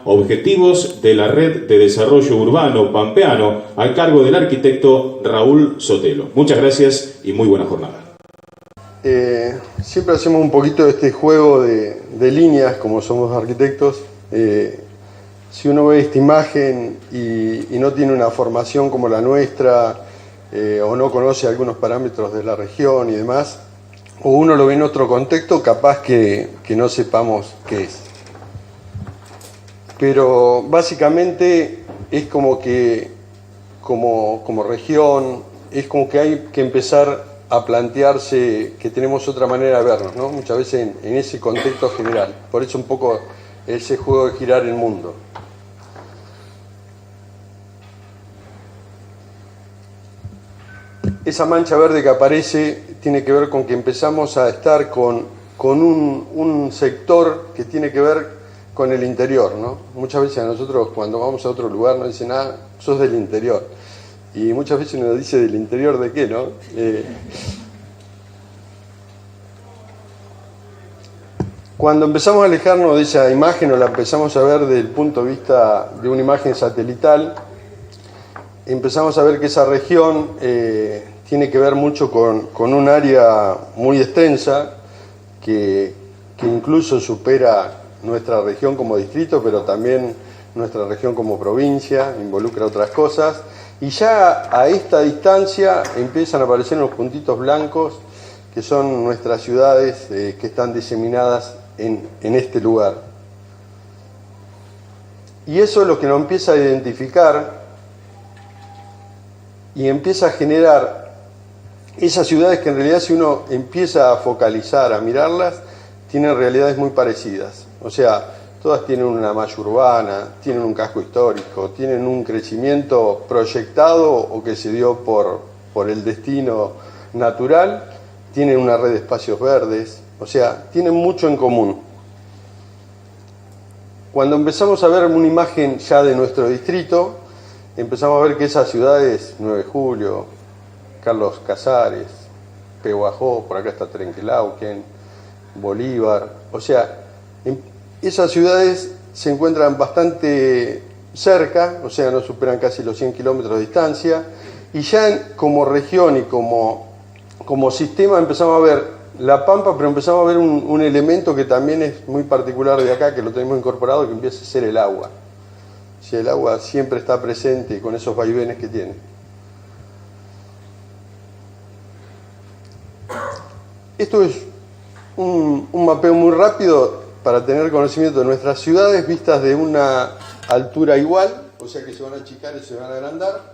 Objetivos de la Red de Desarrollo Urbano Pampeano, a cargo del arquitecto Raúl Sotelo. Muchas gracias y muy buena jornada. Siempre hacemos un poquito de este juego de líneas, como somos arquitectos. Si uno ve esta imagen y no tiene una formación como la nuestra, o no conoce algunos parámetros de la región y demás, o uno lo ve en otro contexto, capaz que no sepamos qué es. Pero básicamente es como que, como región, es como que hay que empezar a plantearse que tenemos otra manera de vernos, ¿no? Muchas veces en ese contexto general. Por eso un poco ese juego de girar el mundo. Esa mancha verde que aparece tiene que ver con que empezamos a estar con un sector que tiene que ver con el interior, ¿no? Muchas veces a nosotros cuando vamos a otro lugar nos dicen, sos del interior. Y muchas veces nos dice del interior de qué, ¿no? Cuando empezamos a alejarnos de esa imagen o la empezamos a ver desde el punto de vista de una imagen satelital, empezamos a ver que esa región tiene que ver mucho con un área muy extensa que incluso supera nuestra región como distrito, pero también nuestra región como provincia, involucra otras cosas. Y ya a esta distancia empiezan a aparecer unos puntitos blancos que son nuestras ciudades que están diseminadas en este lugar. Y eso es lo que nos empieza a identificar y empieza a generar esas ciudades que en realidad si uno empieza a focalizar, a mirarlas, tienen realidades muy parecidas. O sea, todas tienen una malla urbana, tienen un casco histórico, tienen un crecimiento proyectado o que se dio por el destino natural, tienen una red de espacios verdes, o sea, tienen mucho en común. Cuando empezamos a ver una imagen ya de nuestro distrito, empezamos a ver que esas ciudades, 9 de Julio, Carlos Casares, Pehuajó, por acá está Trenquelauquen, Bolívar, o sea, esas ciudades se encuentran bastante cerca, o sea, no superan casi los 100 kilómetros de distancia, y ya como región y como sistema empezamos a ver la Pampa, pero empezamos a ver un elemento que también es muy particular de acá, que lo tenemos incorporado, que empieza a ser el agua. O sea, el agua siempre está presente con esos vaivenes que tiene. Esto es un mapeo muy rápido para tener conocimiento de nuestras ciudades vistas de una altura igual, o sea que se van a achicar y se van a agrandar,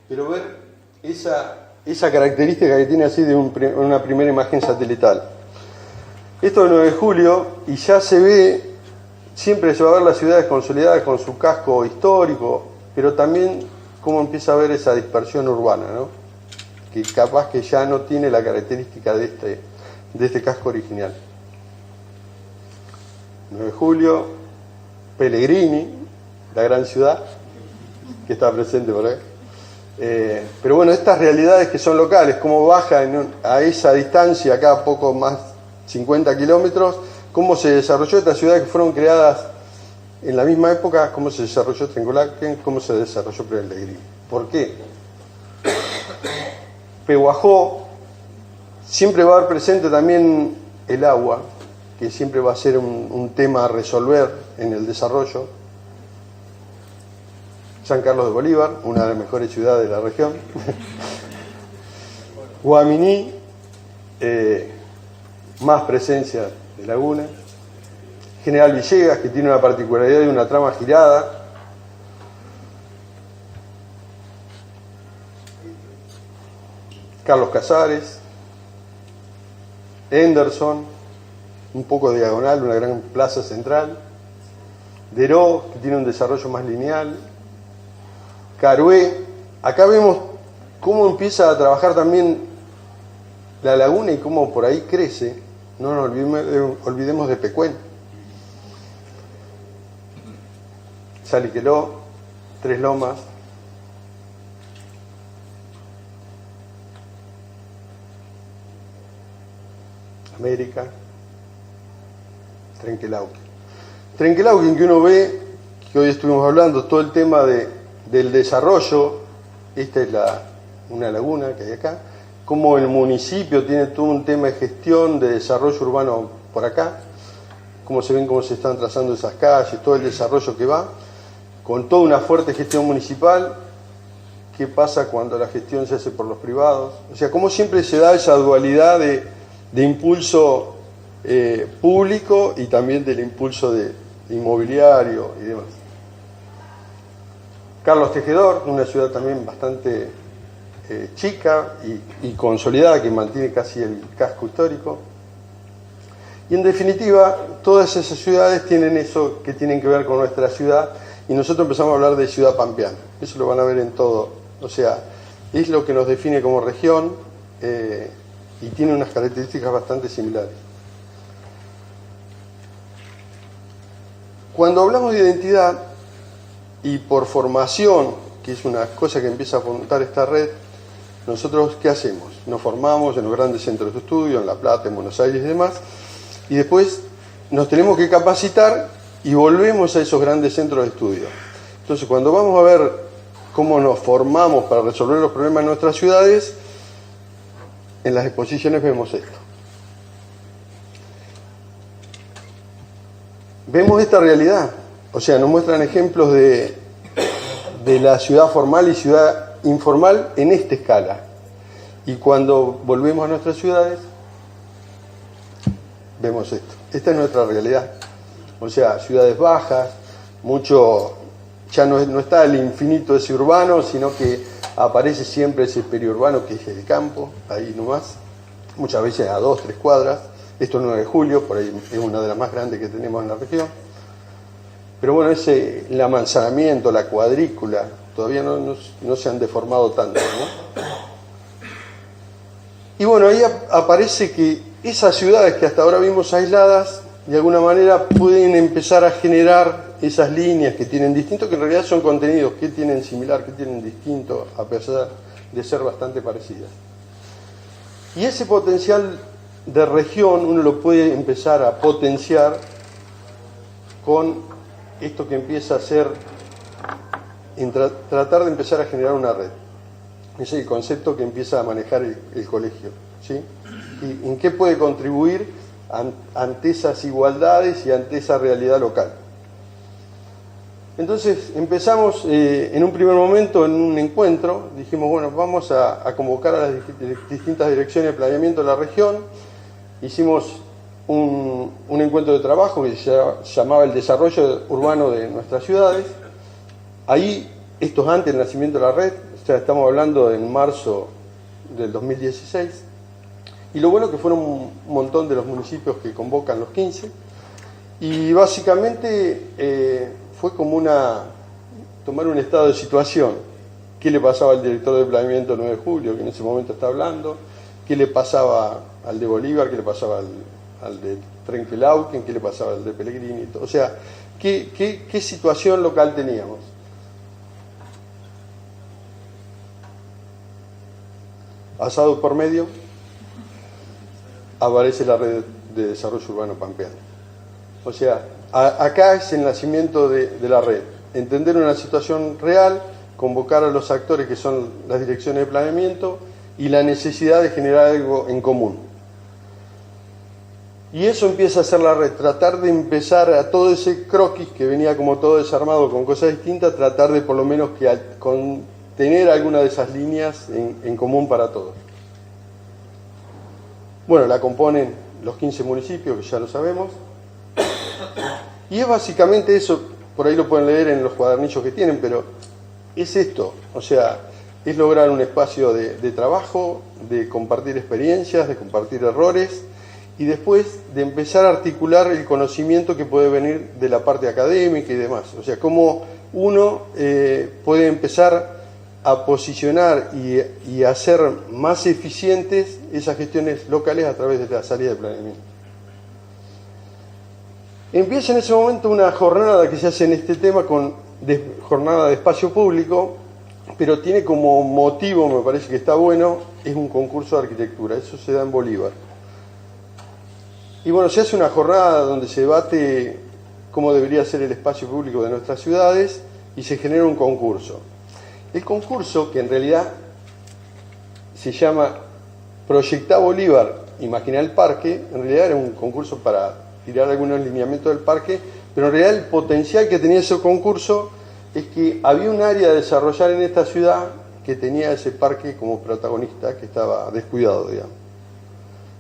pero ver esa característica que tiene así de una primera imagen satelital. Esto es 9 de julio y ya se ve, siempre se va a ver las ciudades consolidadas con su casco histórico, pero también cómo empieza a ver esa dispersión urbana, ¿no? Que capaz que ya no tiene la característica de este casco original. 9 de julio, Pellegrini, la gran ciudad, que está presente por ahí. Pero bueno, estas realidades que son locales, cómo baja a esa distancia, acá poco más 50 kilómetros, cómo se desarrolló estas ciudades que fueron creadas en la misma época, cómo se desarrolló Trenquelauquen, cómo se desarrolló Pellegrini. ¿Por qué? Pehuajó siempre va a haber presente también el agua, que siempre va a ser un tema a resolver en el desarrollo. San Carlos de Bolívar, una de las mejores ciudades de la región. Guaminí, más presencia de laguna. General Villegas, que tiene una particularidad de una trama girada. Carlos Casares. Henderson, un poco diagonal, una gran plaza central. Deró, que tiene un desarrollo más lineal. Carué, acá vemos cómo empieza a trabajar también la laguna y cómo por ahí crece. No nos olvidemos de Pecuén. Saliqueló, Tres Lomas. América. Trenquelauquen. Trenquelauquen, que uno ve que hoy estuvimos hablando, todo el tema del desarrollo. Esta es una laguna que hay acá, como el municipio tiene todo un tema de gestión de desarrollo urbano por acá, cómo se ven cómo se están trazando esas calles, todo el desarrollo que va, con toda una fuerte gestión municipal. ¿Qué pasa cuando la gestión se hace por los privados? O sea, cómo siempre se da esa dualidad de impulso público y también del impulso de inmobiliario y demás. Carlos Tejedor, una ciudad también bastante chica y consolidada, que mantiene casi el casco histórico. Y en definitiva, todas esas ciudades tienen eso que tienen que ver con nuestra ciudad, y nosotros empezamos a hablar de ciudad pampeana. Eso lo van a ver en todo. O sea, es lo que nos define como región y tiene unas características bastante similares. Cuando hablamos de identidad y por formación, que es una cosa que empieza a apuntar esta red, nosotros ¿qué hacemos? Nos formamos en los grandes centros de estudio, en La Plata, en Buenos Aires y demás, y después nos tenemos que capacitar y volvemos a esos grandes centros de estudio. Entonces, cuando vamos a ver cómo nos formamos para resolver los problemas de nuestras ciudades, en las exposiciones vemos esto. Vemos esta realidad, o sea, nos muestran ejemplos de la ciudad formal y ciudad informal en esta escala. Y cuando volvemos a nuestras ciudades, vemos esto. Esta es nuestra realidad. O sea, ciudades bajas, ya no está el infinito ese urbano, sino que aparece siempre ese periurbano que es el campo, ahí nomás, muchas veces a 2, 3 cuadras. Esto es 9 de julio, por ahí es una de las más grandes que tenemos en la región. Pero bueno, el amanzanamiento, la cuadrícula, todavía no se han deformado tanto, ¿no? Y bueno, ahí aparece que esas ciudades que hasta ahora vimos aisladas, de alguna manera pueden empezar a generar esas líneas que tienen distinto, que en realidad son contenidos, que tienen similar, que tienen distinto, a pesar de ser bastante parecidas. Y ese potencial de región uno lo puede empezar a potenciar con esto que empieza a ser, tratar de empezar a generar una red. Es el concepto que empieza a manejar el colegio, ¿sí? ¿Y en qué puede contribuir ante esas igualdades y ante esa realidad local? Entonces empezamos en un primer momento en un encuentro, dijimos, bueno, vamos a convocar a las distintas direcciones de planeamiento de la región. Hicimos un encuentro de trabajo que se llamaba el desarrollo urbano de nuestras ciudades. Ahí, esto es antes del nacimiento de la red, o sea, estamos hablando en marzo del 2016. Y lo bueno que fueron un montón de los municipios que convocan los 15. Y básicamente fue como tomar un estado de situación. ¿Qué le pasaba al director de planeamiento 9 de julio, que en ese momento está hablando? ¿Qué le pasaba al de Bolívar? ¿Qué le pasaba al de Trenquelauquen? ¿Qué le pasaba al de Pellegrini? O sea, ¿qué situación local teníamos? Asado por medio, aparece la red de desarrollo urbano pampeano. O sea, acá es el nacimiento de la red. Entender una situación real, convocar a los actores que son las direcciones de planeamiento y la necesidad de generar algo en común. Y eso empieza a ser la red, tratar de empezar a todo ese croquis que venía como todo desarmado con cosas distintas, tratar de por lo menos tener alguna de esas líneas en común para todos. Bueno, la componen los 15 municipios, que ya lo sabemos. Y es básicamente eso, por ahí lo pueden leer en los cuadernillos que tienen, pero es esto, o sea, es lograr un espacio de trabajo, de compartir experiencias, de compartir errores, y después de empezar a articular el conocimiento que puede venir de la parte académica y demás. O sea, cómo uno puede empezar a posicionar y hacer más eficientes esas gestiones locales a través de la salida de planeamiento. Empieza en ese momento una jornada que se hace en este tema, jornada de espacio público, pero tiene como motivo, me parece que está bueno, es un concurso de arquitectura. Eso se da en Bolívar. Y bueno, se hace una jornada donde se debate cómo debería ser el espacio público de nuestras ciudades y se genera un concurso. El concurso, que en realidad se llama Proyectá Bolívar, Imaginá el Parque, en realidad era un concurso para tirar algunos lineamientos del parque, pero en realidad el potencial que tenía ese concurso es que había un área a desarrollar en esta ciudad que tenía ese parque como protagonista, que estaba descuidado, digamos.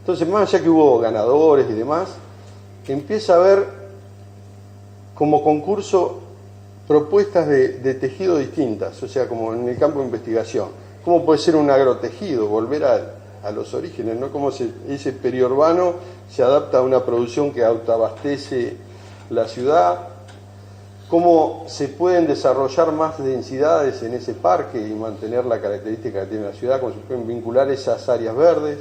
Entonces, más allá que hubo ganadores y demás, empieza a haber como concurso propuestas de tejido distintas, o sea, como en el campo de investigación. ¿Cómo puede ser un agrotejido? Volver a los orígenes, ¿no? Cómo ese periurbano se adapta a una producción que autoabastece la ciudad. Cómo se pueden desarrollar más densidades en ese parque y mantener la característica que tiene la ciudad, cómo se pueden vincular esas áreas verdes.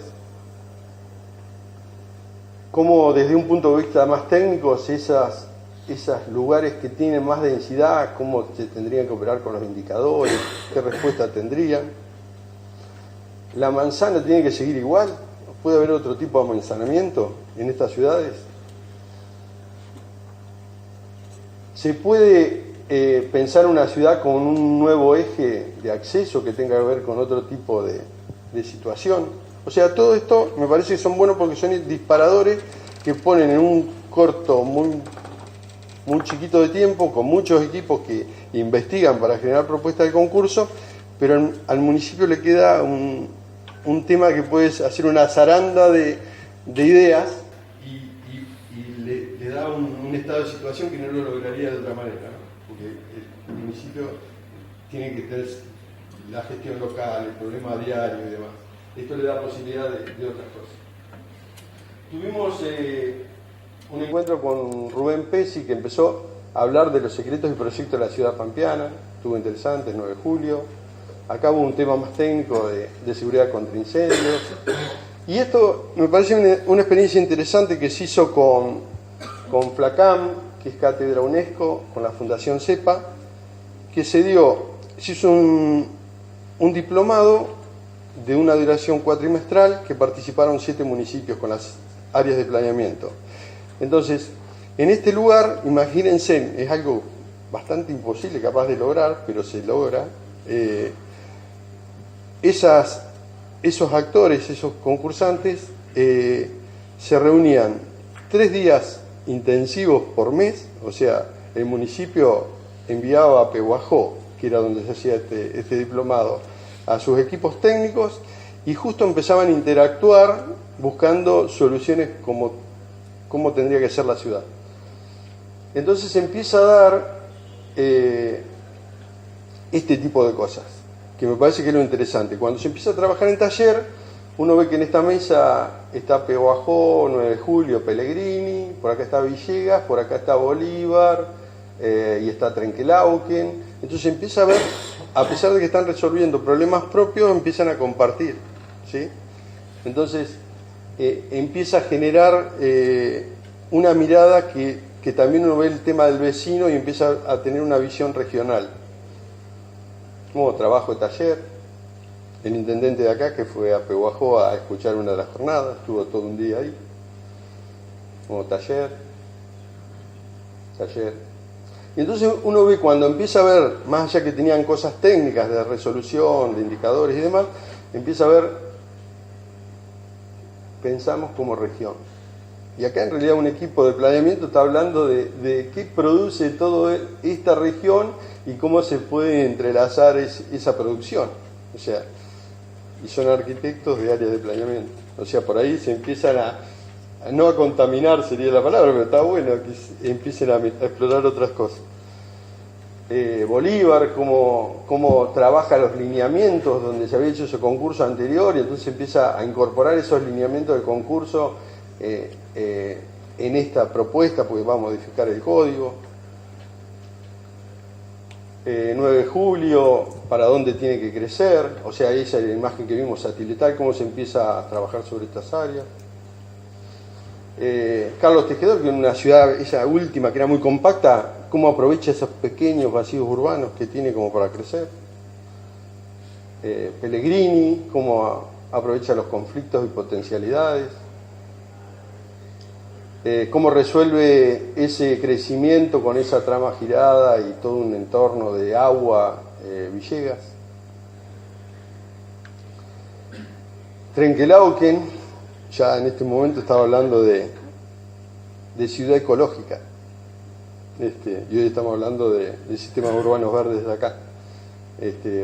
Cómo desde un punto de vista más técnico, esos lugares que tienen más densidad, cómo se tendrían que operar con los indicadores, qué respuesta tendrían. ¿La manzana tiene que seguir igual? ¿Puede haber otro tipo de amanzanamiento en estas ciudades? ¿Se puede pensar una ciudad con un nuevo eje de acceso que tenga que ver con otro tipo de situación? O sea, todo esto me parece que son buenos porque son disparadores que ponen en un corto, muy chiquito de tiempo, con muchos equipos que investigan para generar propuestas de concurso, pero al municipio le queda un tema que puedes hacer una zaranda de ideas y le da un estado de situación que no lo lograría de otra manera, ¿no? Porque el municipio tiene que tener la gestión local, el problema diario y demás. Esto le da posibilidad de otras cosas. Tuvimos un encuentro con Rubén Pesci, que empezó a hablar de los secretos y proyectos de la ciudad pampeana. Estuvo interesante, el 9 de julio. Acá hubo un tema más técnico de seguridad contra incendios. Y esto me parece una experiencia interesante que se hizo con FLACAM, que es Cátedra UNESCO, con la Fundación CEPA, que se hizo un diplomado de una duración cuatrimestral que participaron 7 municipios con las áreas de planeamiento. Entonces, en este lugar, imagínense, es algo bastante imposible capaz de lograr, pero se logra. Esos actores, esos concursantes, se reunían 3 días intensivos por mes, o sea, el municipio enviaba a Pehuajó, que era donde se hacía este diplomado, a sus equipos técnicos y justo empezaban a interactuar buscando soluciones cómo tendría que ser la ciudad. Entonces se empieza a dar este tipo de cosas, que me parece que es lo interesante. Cuando se empieza a trabajar en taller, uno ve que en esta mesa está Pehuajó, 9 de julio, Pellegrini, por acá está Villegas, por acá está Bolívar, y está Trenquelauquen. Entonces empieza a ver, a pesar de que están resolviendo problemas propios, empiezan a compartir, ¿sí? Entonces empieza a generar una mirada que también uno ve el tema del vecino y empieza a tener una visión regional. Como trabajo de taller, el intendente de acá que fue a Pehuajó a escuchar una de las jornadas, estuvo todo un día ahí, como taller. Y entonces uno ve cuando empieza a ver, más allá que tenían cosas técnicas de resolución, de indicadores y demás, empieza a ver, pensamos como región. Y acá en realidad un equipo de planeamiento está hablando de qué produce toda esta región y cómo se puede entrelazar esa producción. O sea, y son arquitectos de áreas de planeamiento. O sea, por ahí se empiezan no a contaminar sería la palabra, pero está bueno que empiecen a explorar otras cosas. Bolívar, cómo trabaja los lineamientos donde se había hecho ese concurso anterior y entonces empieza a incorporar esos lineamientos del concurso en esta propuesta, porque va a modificar el código. 9 de julio, para dónde tiene que crecer, o sea, esa es la imagen que vimos satelital, cómo se empieza a trabajar sobre estas áreas. Carlos Tejedor, que en una ciudad, esa última que era muy compacta, cómo aprovecha esos pequeños vacíos urbanos que tiene como para crecer. Pellegrini, cómo aprovecha los conflictos y potencialidades. cómo resuelve ese crecimiento con esa trama girada y todo un entorno de agua, Villegas. Trenquelauquen, ya en este momento estaba hablando de ciudad ecológica, y hoy estamos hablando de sistemas urbanos verdes de acá.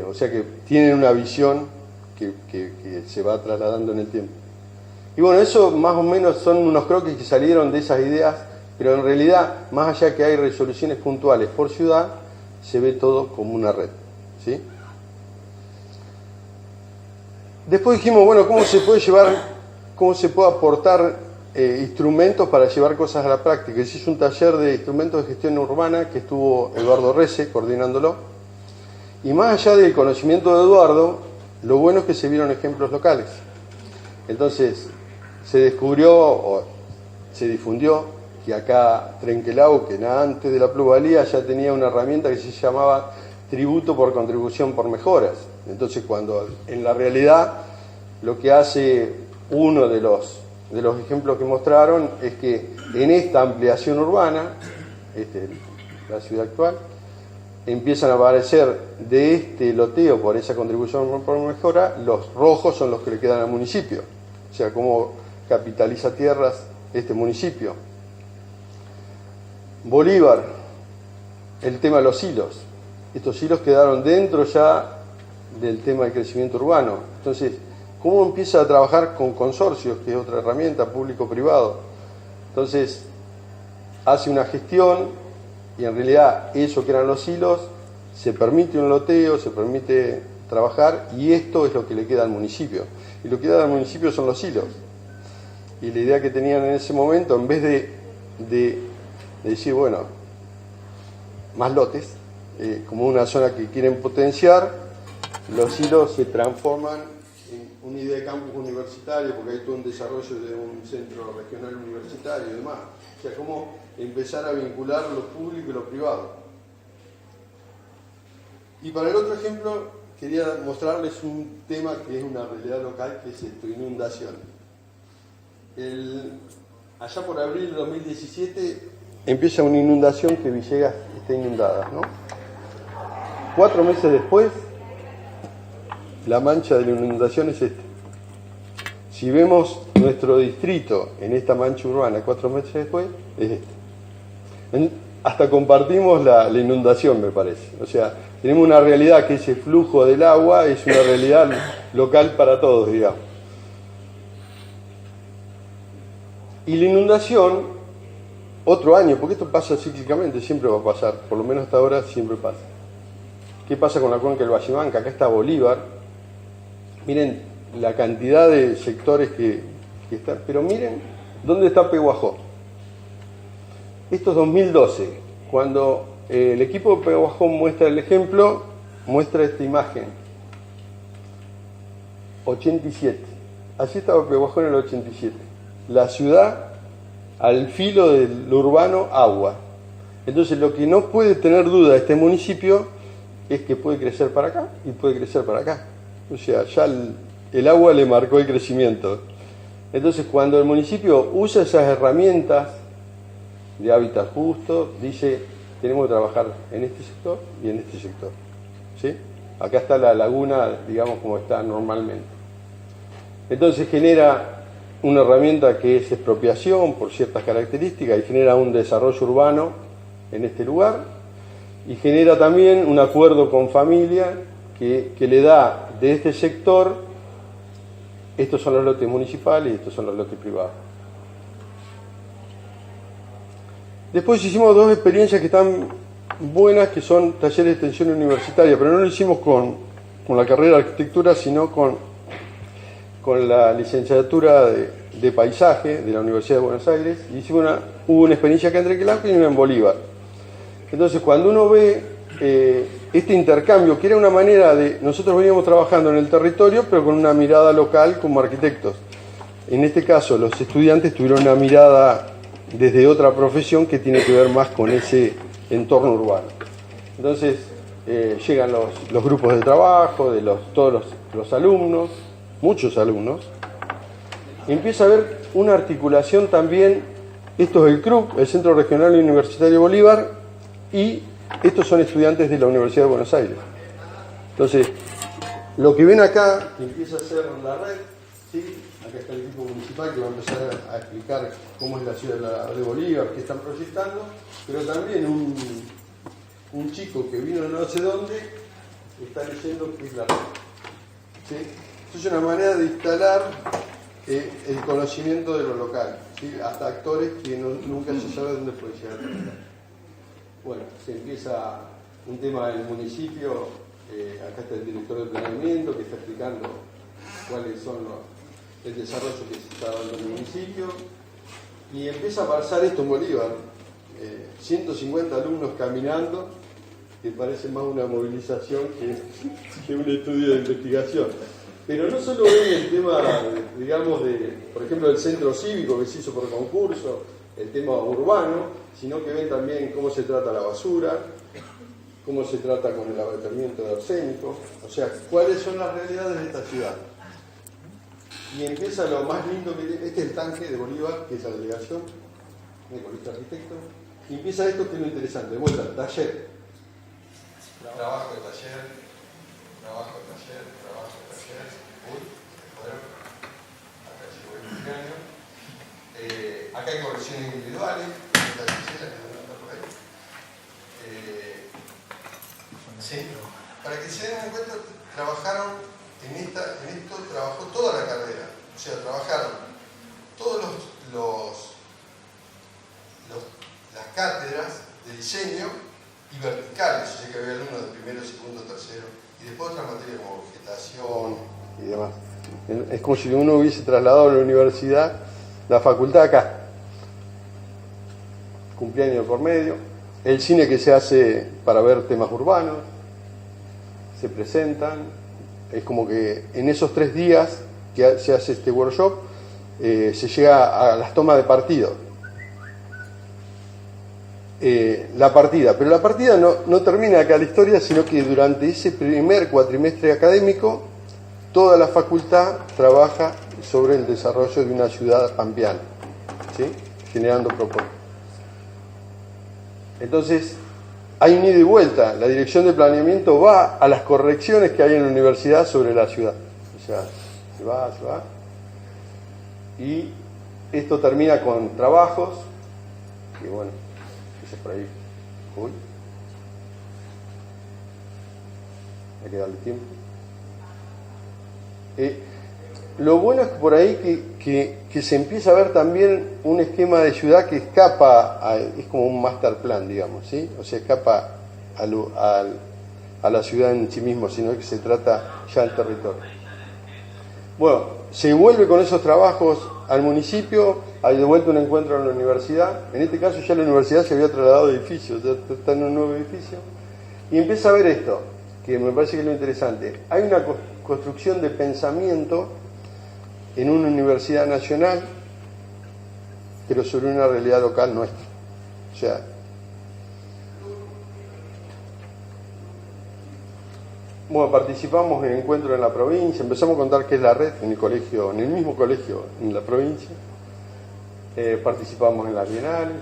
O sea que tienen una visión que se va trasladando en el tiempo. Y bueno, eso más o menos son unos croquis que salieron de esas ideas, pero en realidad, más allá que hay resoluciones puntuales por ciudad, se ve todo como una red, ¿sí? Después dijimos, bueno, ¿cómo se puede aportar instrumentos para llevar cosas a la práctica? Se hizo un taller de instrumentos de gestión urbana que estuvo Eduardo Rece coordinándolo. Y más allá del conocimiento de Eduardo, lo bueno es que se vieron ejemplos locales. Entonces, se descubrió o se difundió que acá Trenquelauquen, antes de la plusvalía, ya tenía una herramienta que se llamaba tributo por contribución por mejoras. Entonces, cuando en la realidad lo que hace uno de los ejemplos que mostraron es que en esta ampliación urbana, la ciudad actual, empiezan a aparecer de este loteo por esa contribución por mejora, los rojos son los que le quedan al municipio. O sea, cómo capitaliza tierras este municipio. Bolívar, el tema de los hilos. Estos hilos quedaron dentro ya del tema del crecimiento urbano. Entonces, ¿cómo empieza a trabajar con consorcios, que es otra herramienta, público-privado? Entonces, hace una gestión y en realidad eso que eran los hilos, se permite un loteo, se permite trabajar y esto es lo que le queda al municipio. Y lo que queda al municipio son los hilos. Y la idea que tenían en ese momento, en vez de decir, bueno, más lotes, como una zona que quieren potenciar, los hilos se transforman en una idea de campus universitario, porque hay todo un desarrollo de un centro regional universitario y demás. O sea, cómo empezar a vincular lo público y lo privado. Y para el otro ejemplo, quería mostrarles un tema que es una realidad local, que es esto, inundación. Allá por abril de 2017 empieza una inundación que Villegas está inundada, ¿no? 4 meses después, la mancha de la inundación es esta. Si vemos nuestro distrito en esta mancha urbana 4 meses después, es este. Hasta compartimos la inundación, me parece. O sea, tenemos una realidad que ese flujo del agua es una realidad local para todos, digamos. Y la inundación, otro año, porque esto pasa cíclicamente, siempre va a pasar, por lo menos hasta ahora siempre pasa. ¿Qué pasa con la cuenca del Vallebanca? Acá está Bolívar. Miren la cantidad de sectores que están, pero miren dónde está Pehuajó. Esto es 2012, cuando el equipo de Pehuajó muestra el ejemplo, muestra esta imagen. 87. Así estaba Pehuajó en el 87. La ciudad al filo del urbano, agua. Entonces lo que no puede tener duda este municipio es que puede crecer para acá y puede crecer para acá. O sea, ya el agua le marcó el crecimiento. Entonces cuando el municipio usa esas herramientas de hábitat justo, dice, tenemos que trabajar en este sector y en este sector. ¿Sí? Acá está la laguna, digamos, como está normalmente. Entonces genera una herramienta que es expropiación por ciertas características y genera un desarrollo urbano en este lugar y genera también un acuerdo con familia que le da de este sector, estos son los lotes municipales y estos son los lotes privados. Después hicimos 2 experiencias que están buenas, que son talleres de extensión universitaria, pero no lo hicimos con la carrera de arquitectura, sino con la licenciatura de paisaje de la Universidad de Buenos Aires. Hubo una experiencia acá en Trenquelauquen y una en Bolívar. Entonces, cuando uno ve este intercambio, que era una manera de... Nosotros veníamos trabajando en el territorio, pero con una mirada local como arquitectos. En este caso, los estudiantes tuvieron una mirada desde otra profesión que tiene que ver más con ese entorno urbano. Entonces, llegan los grupos de trabajo, de todos los alumnos, muchos alumnos, y empieza a haber una articulación también Esto es el CRUB, el Centro Regional Universitario Bolívar, y estos son estudiantes de la Universidad de Buenos Aires. Entonces, lo que ven acá, que empieza a ser la red, ¿sí? Acá está el equipo municipal que va a empezar a explicar cómo es la ciudad de Bolívar, qué están proyectando, pero también un chico que vino de no sé dónde está leyendo qué es la red. ¿Sí? Eso es una manera de instalar el conocimiento de lo local, ¿sí? Hasta actores que nunca se sabe dónde puede llegar. Bueno, se empieza un tema del municipio. Acá está el director de planeamiento que está explicando cuáles son el desarrollo que se está dando en el municipio, y empieza a pasar esto en Bolívar, 150 alumnos caminando, que parece más una movilización que un estudio de investigación. Pero no solo ven el tema, digamos, por ejemplo, del centro cívico que se hizo por concurso, el tema urbano, sino que ven también cómo se trata la basura, cómo se trata con el abatimiento de arsénico, o sea, cuáles son las realidades de esta ciudad. Y empieza lo más lindo que tiene, este es el tanque de Bolívar, que es la delegación, el colegio arquitecto, y empieza esto que es lo interesante, de vuelta, taller. Trabajo de taller, trabajo de taller, trabajo de taller, acá llegó el cumpleaños, acá hay correcciones individuales, esta tijera que anda por ahí. Sí, para que se den cuenta, trabajaron en esto trabajó toda la carrera, o sea, trabajaron todos las cátedras de diseño y verticales, o sea que había alumnos de primero, segundo, tercero, y después otras materias como vegetación y demás. Es como si uno hubiese trasladado a la universidad, la facultad acá. Cumpleaños por medio, el cine que se hace para ver temas urbanos, se presentan, es como que en esos 3 días que se hace este workshop, se llega a las tomas de partido. La partida, pero la partida no termina acá la historia, sino que durante ese primer cuatrimestre académico, toda la facultad trabaja sobre el desarrollo de una ciudad pampeana, ¿sí? Generando propuestas. Entonces, hay un ida y vuelta. La dirección de planeamiento va a las correcciones que hay en la universidad sobre la ciudad. O sea, se va. Y esto termina con trabajos, que bueno, eso es por ahí. Uy. Hay que darle tiempo. Lo bueno es que por ahí que se empieza a ver también un esquema de ciudad que escapa, es como un master plan, digamos, ¿sí? O sea, escapa a la ciudad en sí mismo, sino que se trata ya del territorio. Bueno, se vuelve con esos trabajos al municipio, hay de vuelta un encuentro en la universidad, en este caso ya la universidad se había trasladado de edificio, ya está en un nuevo edificio, y empieza a ver esto, que me parece que es lo interesante. Hay una construcción de pensamiento en una universidad nacional, pero sobre una realidad local nuestra. O sea, bueno, participamos en encuentros en la provincia, empezamos a contar qué es la red en el mismo colegio en la provincia, participamos en las bienales,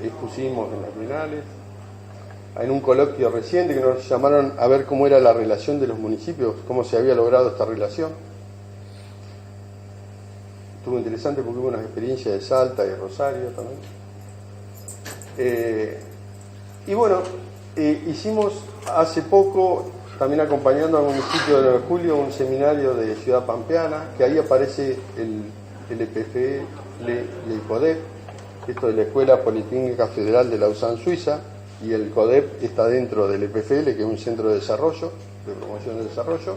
expusimos en las bienales, en un coloquio reciente que nos llamaron a ver cómo era la relación de los municipios, cómo se había logrado esta relación. Estuvo interesante porque hubo unas experiencias de Salta y de Rosario también. Y bueno, hicimos hace poco, también acompañando al municipio de 9 de julio, un seminario de Ciudad Pampeana, que ahí aparece el EPFL y el CODEP, esto de la Escuela Politécnica Federal de Lausanne, Suiza, y el CODEP está dentro del EPFL, que es un centro de desarrollo, de promoción de desarrollo,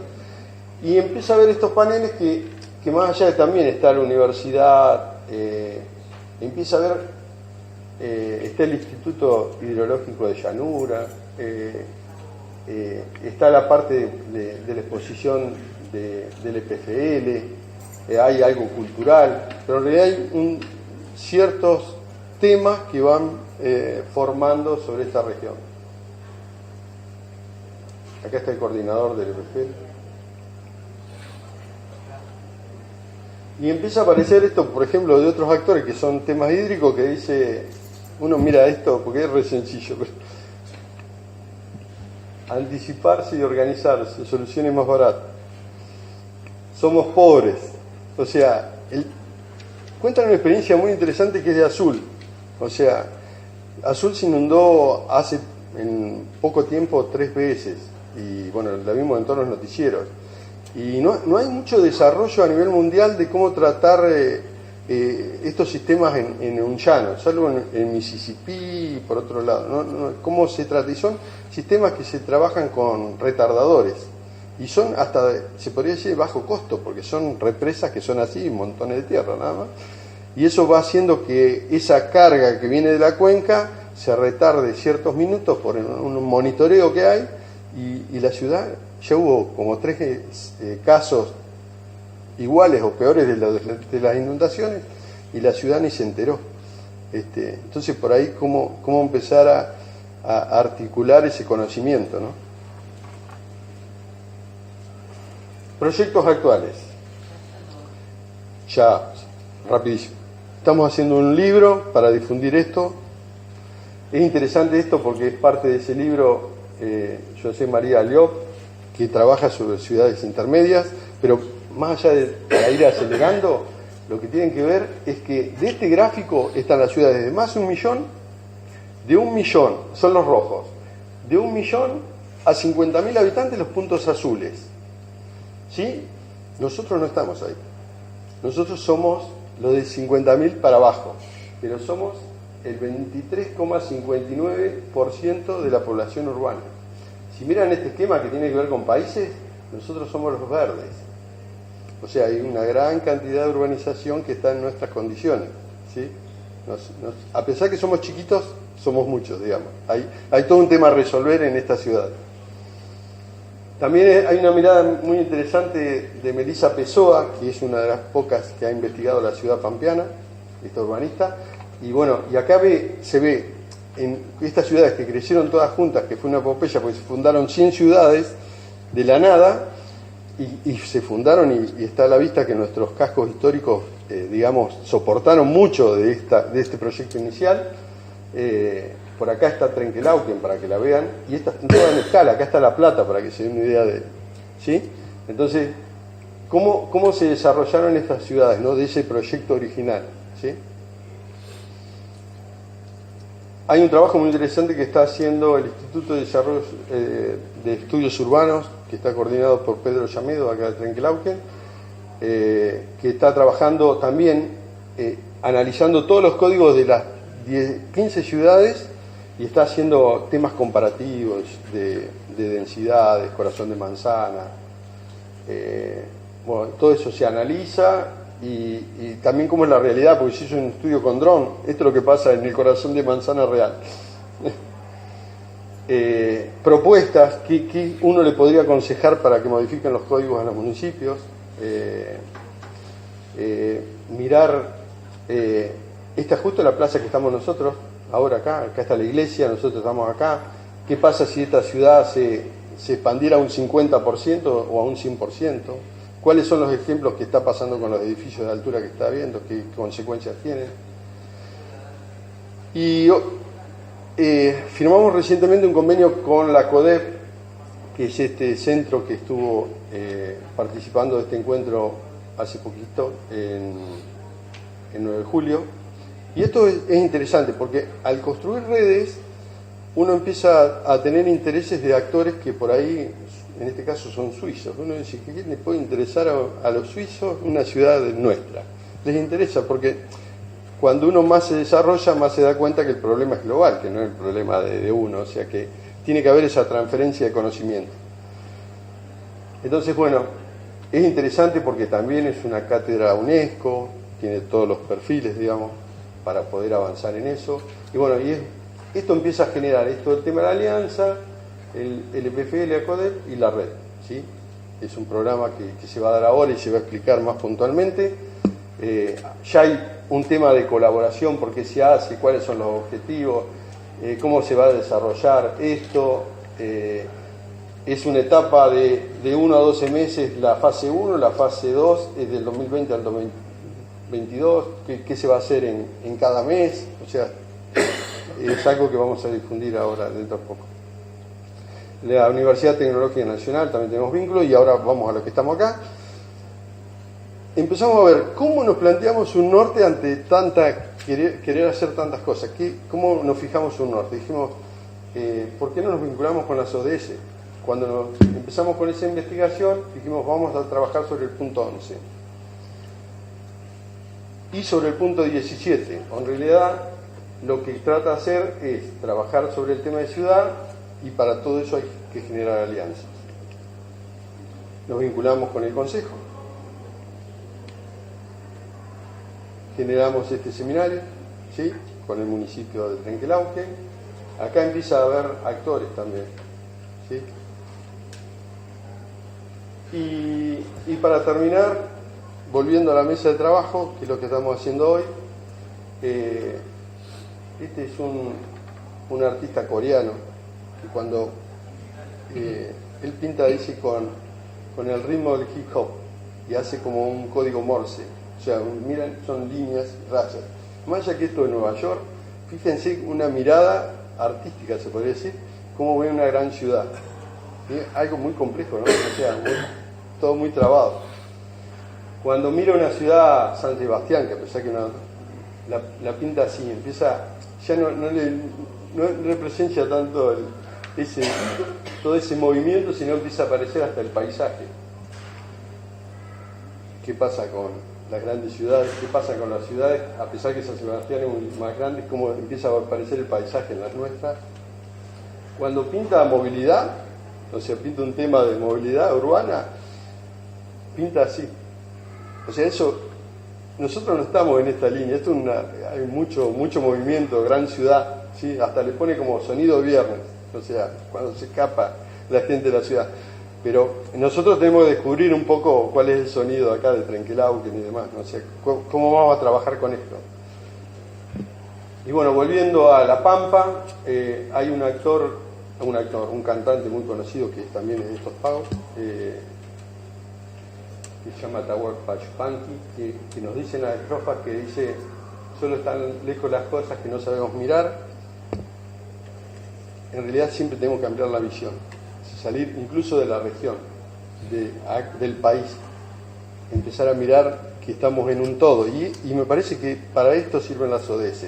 y empieza a ver estos paneles que más allá de también está la universidad, empieza a ver, está el Instituto Hidrológico de Llanura, está la parte de la exposición del EPFL, hay algo cultural, pero en realidad hay ciertos temas que van formando sobre esta región. Acá está el coordinador del EPFL. Y empieza a aparecer esto, por ejemplo, de otros actores que son temas hídricos, que dice, uno mira esto porque es re sencillo, pero anticiparse y organizarse, soluciones más baratas. Somos pobres. O sea, cuentan una experiencia muy interesante que es de Azul. O sea, Azul se inundó hace en poco tiempo 3 veces. Y bueno, la vimos en todos los noticieros. Y no hay mucho desarrollo a nivel mundial de cómo tratar estos sistemas en un llano, salvo en Mississippi y por otro lado. ¿Cómo se trata? Y son sistemas que se trabajan con retardadores. Y son hasta, se podría decir, bajo costo, porque son represas que son así, montones de tierra nada más. Y eso va haciendo que esa carga que viene de la cuenca se retarde ciertos minutos por un monitoreo que hay, y la ciudad, ya hubo como 3 casos iguales o peores de las inundaciones, y la ciudad ni se enteró. Entonces por ahí cómo empezar a articular ese conocimiento, ¿no? Proyectos actuales. Ya, rapidísimo. Estamos haciendo un libro para difundir esto. Es interesante esto porque es parte de ese libro José María Llop, que trabaja sobre ciudades intermedias, pero más allá de ir acelerando, lo que tienen que ver es que de este gráfico están las ciudades de más de 1 millón, de 1 millón, son los rojos, de 1 millón a 50.000 habitantes los puntos azules. ¿Sí? Nosotros no estamos ahí. Nosotros somos los de 50.000 para abajo, pero somos el 23,59% de la población urbana. Si miran este esquema que tiene que ver con países, nosotros somos los verdes. O sea, hay una gran cantidad de urbanización que está en nuestras condiciones, ¿sí? A pesar que somos chiquitos, somos muchos, digamos. Hay todo un tema a resolver en esta ciudad. También hay una mirada muy interesante de Melissa Pessoa, que es una de las pocas que ha investigado la ciudad pampeana, esta urbanista. Y bueno, y acá se ve en estas ciudades que crecieron todas juntas, que fue una epopeya, porque se fundaron 100 ciudades de la nada, y se fundaron, y está a la vista que nuestros cascos históricos, digamos, soportaron mucho de este proyecto inicial. Por acá está Trenquelauquen, para que la vean, y esta está toda en escala. Acá está La Plata, para que se den una idea de... ¿Sí? Entonces, ¿cómo se desarrollaron estas ciudades, ¿no?, de ese proyecto original? ¿Sí? Hay un trabajo muy interesante que está haciendo el Instituto de Desarrollo de Estudios Urbanos, que está coordinado por Pedro Llamedo, acá de Trenquelauquen, que está trabajando también, analizando todos los códigos de las 15 ciudades, y está haciendo temas comparativos de densidades, corazón de manzana. Bueno, todo eso se analiza, y también cómo es la realidad, porque se hizo un estudio con dron. Esto es lo que pasa en el corazón de manzana real. Propuestas que uno le podría aconsejar para que modifiquen los códigos a los municipios. Mirar, esta es justo la plaza que estamos nosotros ahora acá está la iglesia, nosotros estamos acá. ¿Qué pasa si esta ciudad se expandiera a un 50% o a un 100%? ¿Cuáles son los ejemplos que está pasando con los edificios de altura que está habiendo? ¿Qué consecuencias tienen? Y firmamos recientemente un convenio con la CODEP, que es este centro que estuvo participando de este encuentro hace poquito, en 9 de julio. Y esto es interesante porque al construir redes uno empieza a tener intereses de actores que por ahí, en este caso, son suizos. Uno dice, ¿qué le puede interesar a los suizos una ciudad nuestra? Les interesa porque cuando uno más se desarrolla, más se da cuenta que el problema es global, que no es el problema de uno, o sea que tiene que haber esa transferencia de conocimiento. Entonces, bueno, es interesante porque también es una cátedra UNESCO, tiene todos los perfiles, digamos, para poder avanzar en eso. Y bueno, esto empieza a generar el tema de la alianza, el EPFL, la CODEP y la red, ¿sí? Es un programa que se va a dar ahora y se va a explicar más puntualmente. Ya hay un tema de colaboración, por qué se hace, cuáles son los objetivos, cómo se va a desarrollar esto. Es una etapa de 1 a 12 meses la fase 1, la fase 2 es del 2020 al 22, qué se va a hacer en cada mes, o sea, es algo que vamos a difundir ahora dentro de poco. La Universidad Tecnológica Nacional también tenemos vínculos, y ahora vamos a lo que estamos acá. Empezamos a ver cómo nos planteamos un norte ante querer hacer tantas cosas, cómo nos fijamos un norte. Dijimos, ¿por qué no nos vinculamos con las ODS? Cuando empezamos con esa investigación, dijimos, vamos a trabajar sobre el punto 11 y sobre el punto 17. En realidad, lo que trata de hacer es trabajar sobre el tema de ciudad, y para todo eso hay que generar alianzas. Nos vinculamos con el Consejo, generamos este seminario, ¿sí?, con el municipio de Trenquelauquen. Acá empieza a haber actores también, ¿sí? Y para terminar, volviendo a la mesa de trabajo, que es lo que estamos haciendo hoy, este es un artista coreano, que cuando él pinta, dice, con el ritmo del hip hop, y hace como un código Morse, o sea, miran, son líneas, rayas. Más allá que esto de Nueva York, fíjense una mirada artística, se podría decir, cómo ve una gran ciudad. ¿Sí? Algo muy complejo, ¿no? O sea, todo muy trabado. Cuando mira una ciudad, San Sebastián, que a pesar que la pinta así, empieza, ya no representa tanto todo ese movimiento, sino empieza a aparecer hasta el paisaje. ¿Qué pasa con las grandes ciudades? ¿Qué pasa con las ciudades? A pesar que San Sebastián es más grande, cómo empieza a aparecer el paisaje en las nuestras. Cuando pinta movilidad, o sea, pinta un tema de movilidad urbana, pinta así. O sea, eso, nosotros no estamos en esta línea, esto hay mucho movimiento, gran ciudad, ¿sí? Hasta le pone como sonido viernes, o sea, cuando se escapa la gente de la ciudad. Pero nosotros tenemos que descubrir un poco cuál es el sonido acá de Trenquelauquen y demás, ¿no? O sea, cómo vamos a trabajar con esto. Y bueno, volviendo a La Pampa, hay un cantante muy conocido que también es de estos pagos, que se llama Atahualpa Yupanqui, que nos dice en las estrofas que dice: solo están lejos las cosas que no sabemos mirar. En realidad siempre tenemos que ampliar la visión, salir incluso de la región, del país, empezar a mirar que estamos en un todo, y me parece que para esto sirven las ODS.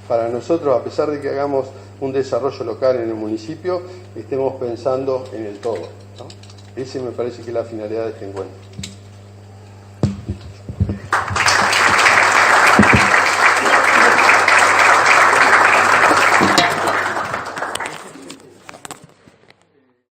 Para nosotros, a pesar de que hagamos un desarrollo local en el municipio, estemos pensando en el todo, ¿no? Ese me parece que es la finalidad de este encuentro.